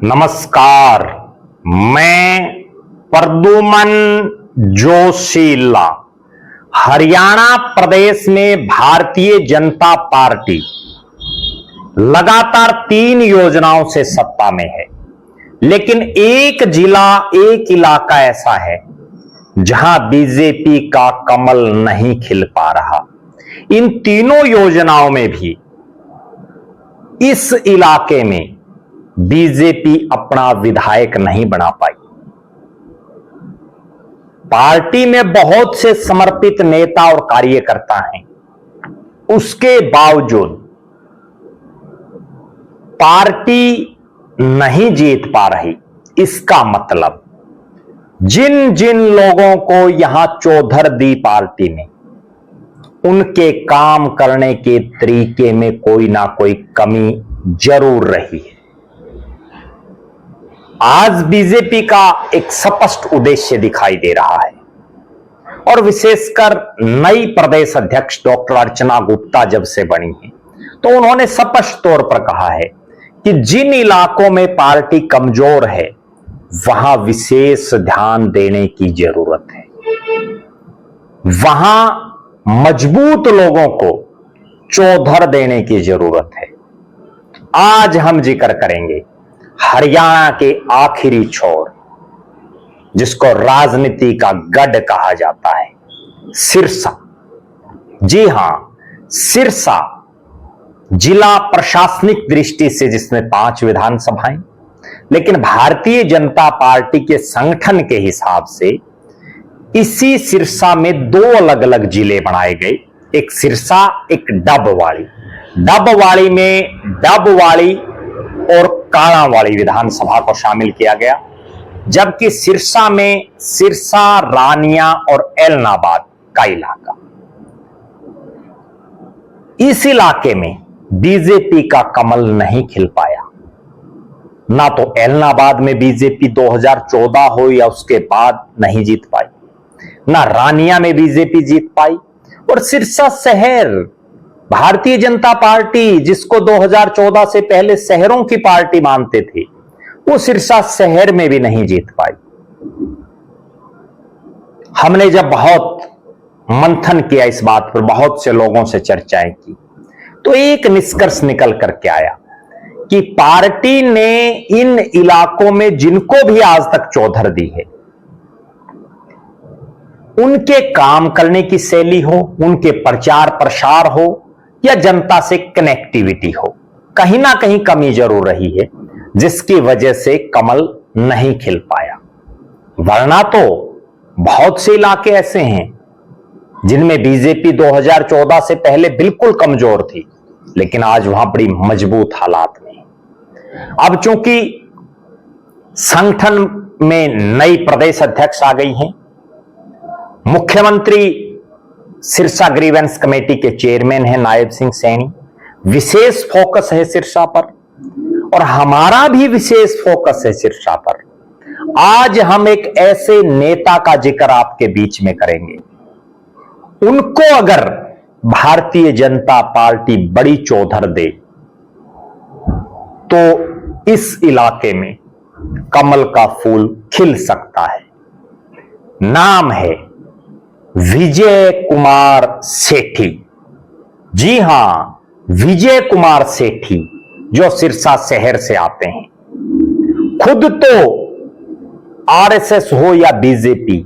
नमस्कार, मैं प्रद्युमन जोशीला हरियाणा प्रदेश में भारतीय जनता पार्टी लगातार 3 योजनाओं से सत्ता में है, लेकिन एक जिला, एक इलाका ऐसा है जहां बीजेपी का कमल नहीं खिल पा रहा। इन तीनों योजनाओं में भी इस इलाके में बीजेपी अपना विधायक नहीं बना पाई। पार्टी में बहुत से समर्पित नेता और कार्यकर्ता हैं, उसके बावजूद पार्टी नहीं जीत पा रही। इसका मतलब जिन जिन लोगों को यहां चौधर दी पार्टी ने, उनके काम करने के तरीके में कोई ना कोई कमी जरूर रही है। आज बीजेपी का एक स्पष्ट उद्देश्य दिखाई दे रहा है और विशेषकर नई प्रदेश अध्यक्ष डॉक्टर अर्चना गुप्ता जब से बनी है, तो उन्होंने स्पष्ट तौर पर कहा है कि जिन इलाकों में पार्टी कमजोर है, वहां विशेष ध्यान देने की जरूरत है। वहां मजबूत लोगों को चौधर देने की जरूरत है। आज हम जिक्र करेंगे हरियाणा के आखिरी छोर, जिसको राजनीति का गढ़ कहा जाता है, सिरसा। जी हां, सिरसा जिला प्रशासनिक दृष्टि से जिसमें 5 विधानसभाएं, लेकिन भारतीय जनता पार्टी के संगठन के हिसाब से इसी सिरसा में 2 अलग अलग जिले बनाए गए। एक सिरसा, एक डबवाड़ी। डबवाड़ी में डबवाड़ी और काणावाड़ी विधानसभा को शामिल किया गया, जबकि सिरसा में सिरसा, रानिया और एलनाबाद का इलाका। इस इलाके में बीजेपी का कमल नहीं खिल पाया। ना तो एलनाबाद में बीजेपी 2014 हो या उसके बाद नहीं जीत पाई, ना रानिया में बीजेपी जीत पाई, और सिरसा शहर, भारतीय जनता पार्टी जिसको 2014 से पहले शहरों की पार्टी मानते थे, वो सिरसा शहर में भी नहीं जीत पाई। हमने जब बहुत मंथन किया इस बात पर, बहुत से लोगों से चर्चाएं की, तो एक निष्कर्ष निकल करके आया कि पार्टी ने इन इलाकों में जिनको भी आज तक चौधर दी है, उनके काम करने की शैली हो, उनके प्रचार प्रसार हो या जनता से कनेक्टिविटी हो, कहीं ना कहीं कमी जरूर रही है, जिसकी वजह से कमल नहीं खिल पाया। वरना तो बहुत से इलाके ऐसे हैं जिनमें बीजेपी 2014 से पहले बिल्कुल कमजोर थी, लेकिन आज वहां बड़ी मजबूत हालात में है। अब चूंकि संगठन में नई प्रदेश अध्यक्ष आ गई हैं, मुख्यमंत्री सिरसा ग्रीवेंस कमेटी के चेयरमैन हैं नायब सिंह सैनी, विशेष फोकस है सिरसा पर, और हमारा भी विशेष फोकस है सिरसा पर। आज हम एक ऐसे नेता का जिक्र आपके बीच में करेंगे, उनको अगर भारतीय जनता पार्टी बड़ी चौधर दे तो इस इलाके में कमल का फूल खिल सकता है। नाम है विजय कुमार सेठी। जी हां, विजय कुमार सेठी, जो सिरसा शहर से आते हैं। खुद तो आरएसएस हो या बीजेपी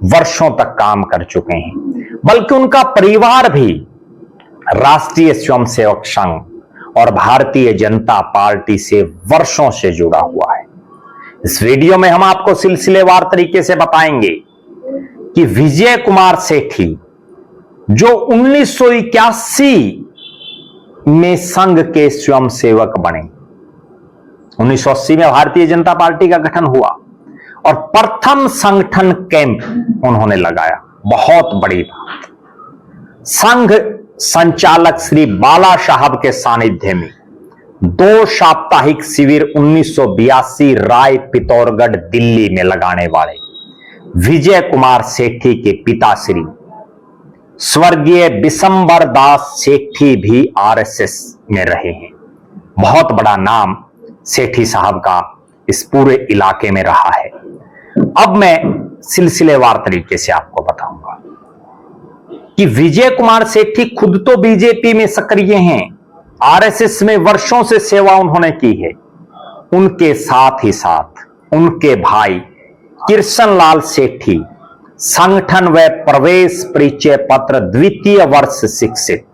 वर्षों तक काम कर चुके हैं, बल्कि उनका परिवार भी राष्ट्रीय स्वयंसेवक संघ और भारतीय जनता पार्टी से वर्षों से जुड़ा हुआ है। इस वीडियो में हम आपको सिलसिलेवार तरीके से बताएंगे कि विजय कुमार सेठी, जो 1981 में संघ के स्वयंसेवक बने, 1980 में भारतीय जनता पार्टी का गठन हुआ और प्रथम संगठन कैंप उन्होंने लगाया। बहुत बड़ी बात। संघ संचालक श्री बाला साहब के सानिध्य में 2 साप्ताहिक शिविर 1982 राय पिथौरागढ़ दिल्ली में लगाने वाले विजय कुमार सेठी के पिताश्री स्वर्गीय बिशंबर दास सेठी भी आरएसएस में रहे हैं। बहुत बड़ा नाम सेठी साहब का इस पूरे इलाके में रहा है। अब मैं सिलसिलेवार तरीके से आपको बताऊंगा कि विजय कुमार सेठी खुद तो बीजेपी में सक्रिय हैं, आरएसएस में वर्षों से सेवा उन्होंने की है। उनके साथ ही साथ उनके भाई कृष्ण लाल सेठी संगठन व प्रवेश परिचय पत्र द्वितीय वर्ष शिक्षित।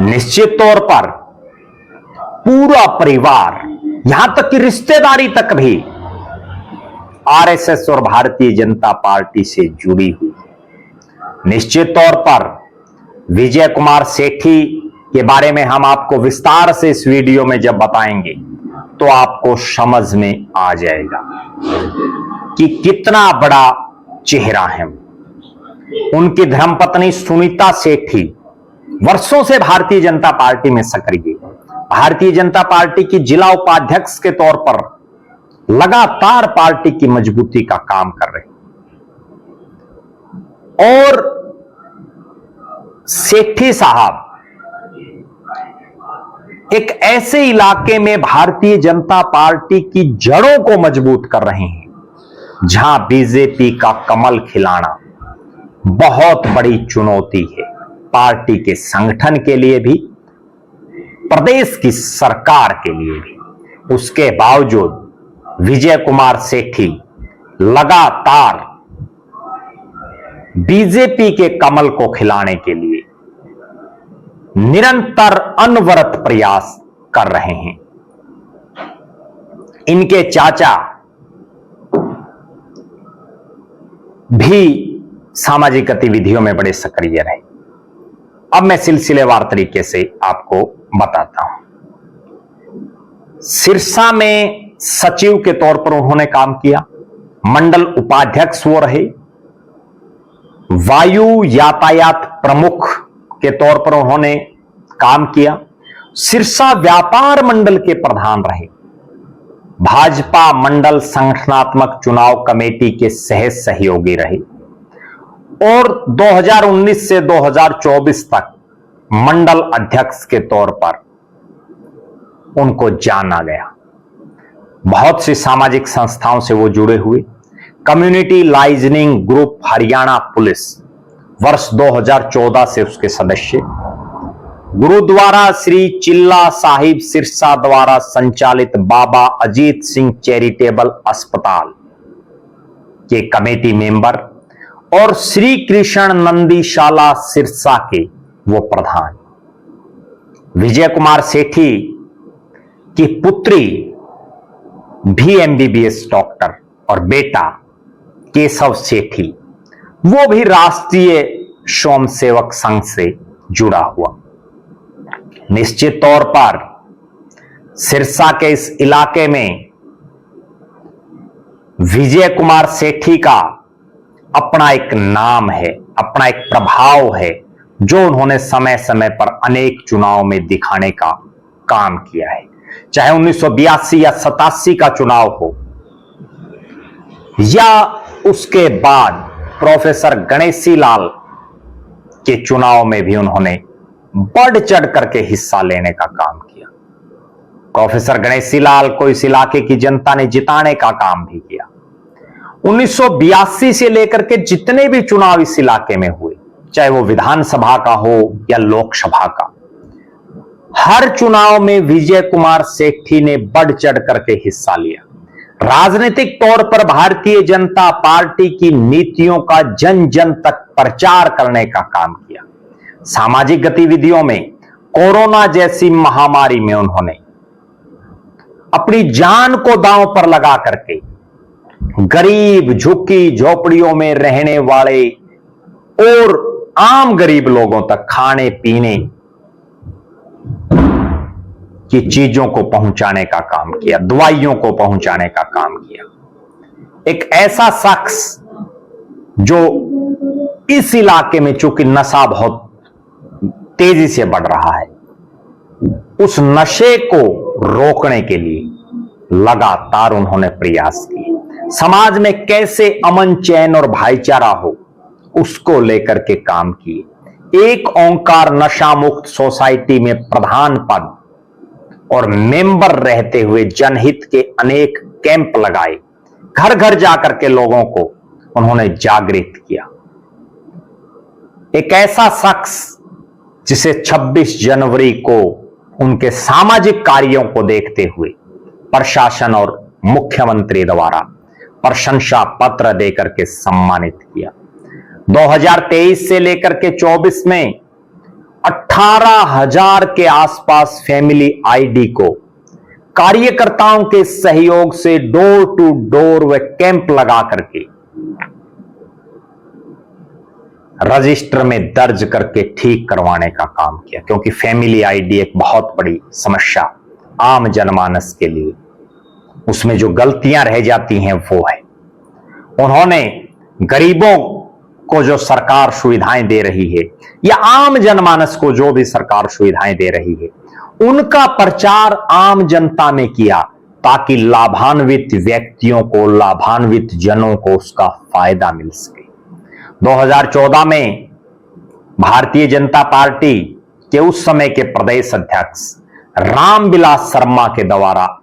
निश्चित तौर पर पूरा परिवार, यहां तक कि रिश्तेदारी तक भी आरएसएस और भारतीय जनता पार्टी से जुड़ी हुई है। निश्चित तौर पर विजय कुमार सेठी के बारे में हम आपको विस्तार से इस वीडियो में जब बताएंगे तो आपको समझ में आ जाएगा कि कितना बड़ा चेहरा है। उनकी धर्मपत्नी सुनीता सेठी वर्षों से भारतीय जनता पार्टी में सक्रिय, भारतीय जनता पार्टी की जिला उपाध्यक्ष के तौर पर लगातार पार्टी की मजबूती का काम कर रहे। और सेठी साहब एक ऐसे इलाके में भारतीय जनता पार्टी की जड़ों को मजबूत कर रहे हैं जहां बीजेपी का कमल खिलाना बहुत बड़ी चुनौती है, पार्टी के संगठन के लिए भी, प्रदेश की सरकार के लिए भी। उसके बावजूद विजय कुमार सेठी लगातार बीजेपी के कमल को खिलाने के लिए निरंतर अनवरत प्रयास कर रहे हैं। इनके चाचा भी सामाजिक गतिविधियों में बड़े सक्रिय रहे। अब मैं सिलसिलेवार तरीके से आपको बताता हूं। सिरसा में सचिव के तौर पर उन्होंने काम किया, मंडल उपाध्यक्ष वो रहे, वायु यातायात प्रमुख के तौर पर उन्होंने काम किया, सिरसा व्यापार मंडल के प्रधान रहे, भाजपा मंडल संगठनात्मक चुनाव कमेटी के सह सहयोगी रहे और 2019 से 2024 तक मंडल अध्यक्ष के तौर पर उनको जाना गया। बहुत सी सामाजिक संस्थाओं से वो जुड़े हुए। Community liaisoning group Haryana police वर्ष 2014 से उसके सदस्य। गुरुद्वारा श्री चिल्ला साहिब सिरसा द्वारा संचालित बाबा अजीत सिंह चैरिटेबल अस्पताल के कमेटी मेंबर और श्री कृष्ण नंदीशाला सिरसा के वो प्रधान। विजय कुमार सेठी की पुत्री भी एमबीबीएस डॉक्टर और बेटा केशव सेठी वो भी राष्ट्रीय स्वयंसेवक संघ से जुड़ा हुआ। निश्चित तौर पर सिरसा के इस इलाके में विजय कुमार सेठी का अपना एक नाम है, अपना एक प्रभाव है जो उन्होंने समय समय पर अनेक चुनाव में दिखाने का काम किया है। चाहे 1982 या 87 का चुनाव हो या उसके बाद प्रोफेसर गणेशी लाल के चुनाव में भी उन्होंने बढ़ चढ़ करके हिस्सा लेने का काम किया। प्रोफेसर गणेशी लाल को इस इलाके की जनता ने जिताने का काम भी किया। 1982 से लेकर के जितने भी चुनाव इस इलाके में हुए, चाहे वो विधानसभा का हो या लोकसभा का, हर चुनाव में विजय कुमार सेठी ने बढ़ चढ़ करके हिस्सा लिया। राजनीतिक तौर पर भारतीय जनता पार्टी की नीतियों का जन जन तक प्रचार करने का काम किया। सामाजिक गतिविधियों में कोरोना जैसी महामारी में उन्होंने अपनी जान को दांव पर लगा करके गरीब झुग्गी झोपड़ियों में रहने वाले और आम गरीब लोगों तक खाने पीने की चीजों को पहुंचाने का काम किया, दवाइयों को पहुंचाने का काम किया। एक ऐसा शख्स जो इस इलाके में चूंकि नशा बहुत तेजी से बढ़ रहा है, उस नशे को रोकने के लिए लगातार उन्होंने प्रयास किए। समाज में कैसे अमन चैन और भाईचारा हो उसको लेकर के काम किए। एक ओंकार नशा मुक्त सोसाइटी में प्रधान पद और मेंबर रहते हुए जनहित के अनेक कैंप लगाए, घर घर जाकर के लोगों को उन्होंने जागृत किया। एक ऐसा शख्स जिसे 26 जनवरी को उनके सामाजिक कार्यों को देखते हुए प्रशासन और मुख्यमंत्री द्वारा प्रशंसा पत्र देकर के सम्मानित किया। 2023 से लेकर के 24 में 18,000 के आसपास फैमिली आईडी को कार्यकर्ताओं के सहयोग से डोर टू डोर व कैंप लगा करके रजिस्टर में दर्ज करके ठीक करवाने का काम किया, क्योंकि फैमिली आईडी एक बहुत बड़ी समस्या आम जनमानस के लिए, उसमें जो गलतियां रह जाती हैं वो है। उन्होंने गरीबों को जो सरकार सुविधाएं दे रही है या आम जनमानस को जो भी सरकार सुविधाएं दे रही है, उनका प्रचार आम जनता में किया, ताकि लाभान्वित व्यक्तियों को, लाभान्वित जनों को उसका फायदा मिल सके। 2014 में भारतीय जनता पार्टी के उस समय के प्रदेश अध्यक्ष रामविलास शर्मा के द्वारा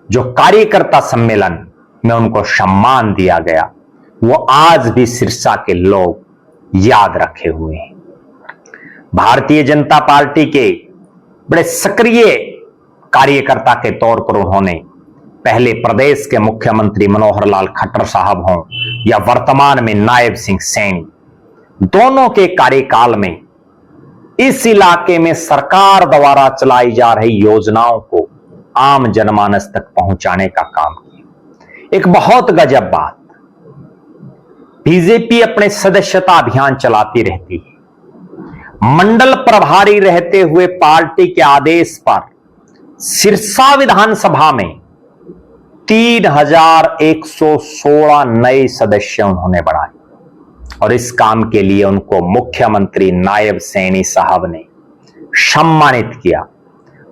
जो कार्यकर्ता सम्मेलन में उनको सम्मान दिया गया, वो आज भी सिरसा के लोग याद रखे हुए हैं। भारतीय जनता पार्टी के बड़े सक्रिय कार्यकर्ता के तौर पर उन्होंने पहले प्रदेश के मुख्यमंत्री मनोहर लाल खट्टर साहब हों या वर्तमान में नायब सिंह सैनी, दोनों के कार्यकाल में इस इलाके में सरकार द्वारा चलाई जा रही योजनाओं को आम जनमानस तक पहुंचाने का काम किया। एक बहुत गजब बात, बीजेपी अपने सदस्यता अभियान चलाती रहती है। मंडल प्रभारी रहते हुए पार्टी के आदेश पर सिरसा विधानसभा में 3,116 नए सदस्य उन्होंने बढ़ाए और इस काम के लिए उनको मुख्यमंत्री नायब सैनी साहब ने सम्मानित किया।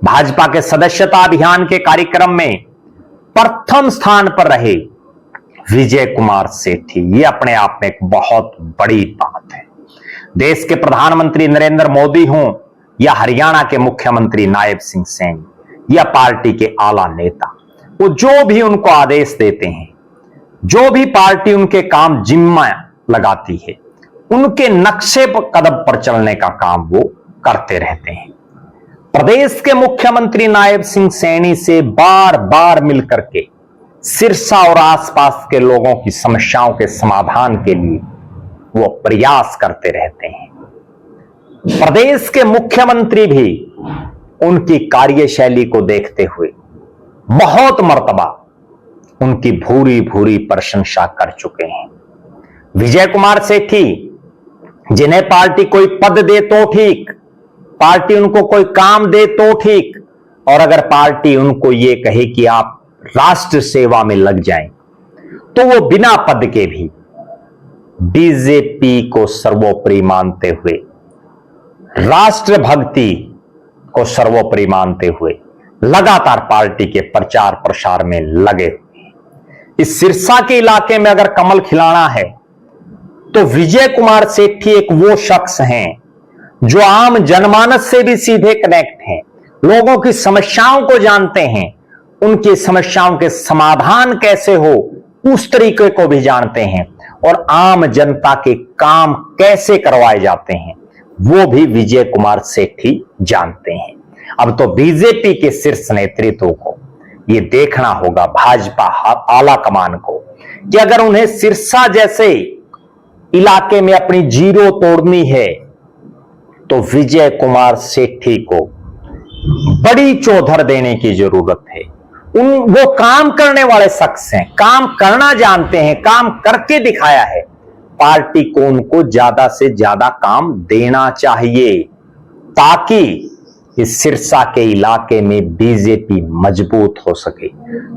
भाजपा के सदस्यता अभियान के कार्यक्रम में प्रथम स्थान पर रहे विजय कुमार सेठी, ये अपने आप में एक बहुत बड़ी बात है। देश के प्रधानमंत्री नरेंद्र मोदी हों या हरियाणा के मुख्यमंत्री नायब सिंह सैनी या पार्टी के आला नेता, वो जो भी उनको आदेश देते हैं, जो भी पार्टी उनके काम जिम्मा लगाती है, उनके नक्शे पर कदम पर चलने का काम वो करते रहते हैं। प्रदेश के मुख्यमंत्री नायब सिंह सैनी से बार बार मिलकर के सिरसा और आसपास के लोगों की समस्याओं के समाधान के लिए वो प्रयास करते रहते हैं। प्रदेश के मुख्यमंत्री भी उनकी कार्यशैली को देखते हुए बहुत मर्तबा उनकी भूरी भूरी प्रशंसा कर चुके हैं। विजय कुमार सेठी, जिन्हें पार्टी कोई पद दे तो ठीक, पार्टी उनको कोई काम दे तो ठीक, और अगर पार्टी उनको ये कहे कि आप राष्ट्र सेवा में लग जाएं, तो वो बिना पद के भी बीजेपी को सर्वोपरि मानते हुए, राष्ट्र भक्ति को सर्वोपरि मानते हुए लगातार पार्टी के प्रचार प्रसार में लगे हुए। इस सिरसा के इलाके में अगर कमल खिलाना है तो विजय कुमार सेठी एक वो शख्स हैं जो आम जनमानस से भी सीधे कनेक्ट हैं, लोगों की समस्याओं को जानते हैं, उनकी समस्याओं के समाधान कैसे हो उस तरीके को भी जानते हैं, और आम जनता के काम कैसे करवाए जाते हैं वो भी विजय कुमार सेठी जानते हैं। अब तो बीजेपी के शीर्ष नेतृत्व को ये देखना होगा, भाजपा आला कमान को, कि अगर उन्हें सिरसा जैसे इलाके में अपनी जीरो तोड़नी है तो विजय कुमार सेठी को बड़ी चौधर देने की जरूरत है। वो काम करने वाले शख्स हैं, काम करना जानते हैं, काम करके दिखाया है। पार्टी को उनको ज्यादा से ज्यादा काम देना चाहिए ताकि इस सिरसा के इलाके में बीजेपी मजबूत हो सके।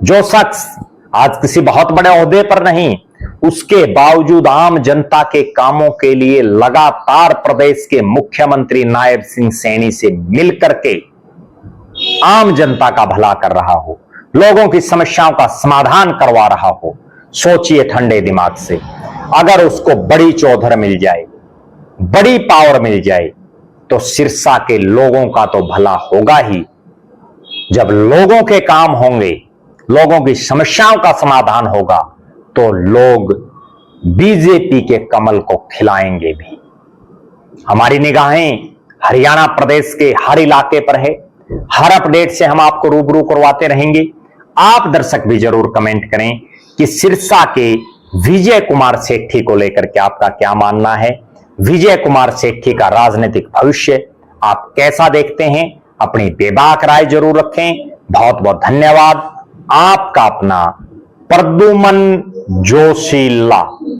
जो शख्स आज किसी बहुत बड़े ओहदे पर नहीं, उसके बावजूद आम जनता के कामों के लिए लगातार प्रदेश के मुख्यमंत्री नायब सिंह सैनी से मिलकर के आम जनता का भला कर रहा हो, लोगों की समस्याओं का समाधान करवा रहा हो, सोचिए ठंडे दिमाग से, अगर उसको बड़ी चौधर मिल जाए, बड़ी पावर मिल जाए, तो सिरसा के लोगों का तो भला होगा ही, जब लोगों के काम होंगे, लोगों की समस्याओं का समाधान होगा, तो लोग बीजेपी के कमल को खिलाएंगे भी। हमारी निगाहें हरियाणा प्रदेश के हर इलाके पर है। हर अपडेट से हम आपको रूबरू करवाते रहेंगे। आप दर्शक भी जरूर कमेंट करें कि सिरसा के विजय कुमार सेठी को लेकर के आपका क्या मानना है। विजय कुमार सेठी का राजनीतिक भविष्य आप कैसा देखते हैं? अपनी बेबाक राय जरूर रखें। बहुत बहुत धन्यवाद। आपका अपना प्रद्युमन जोशीला।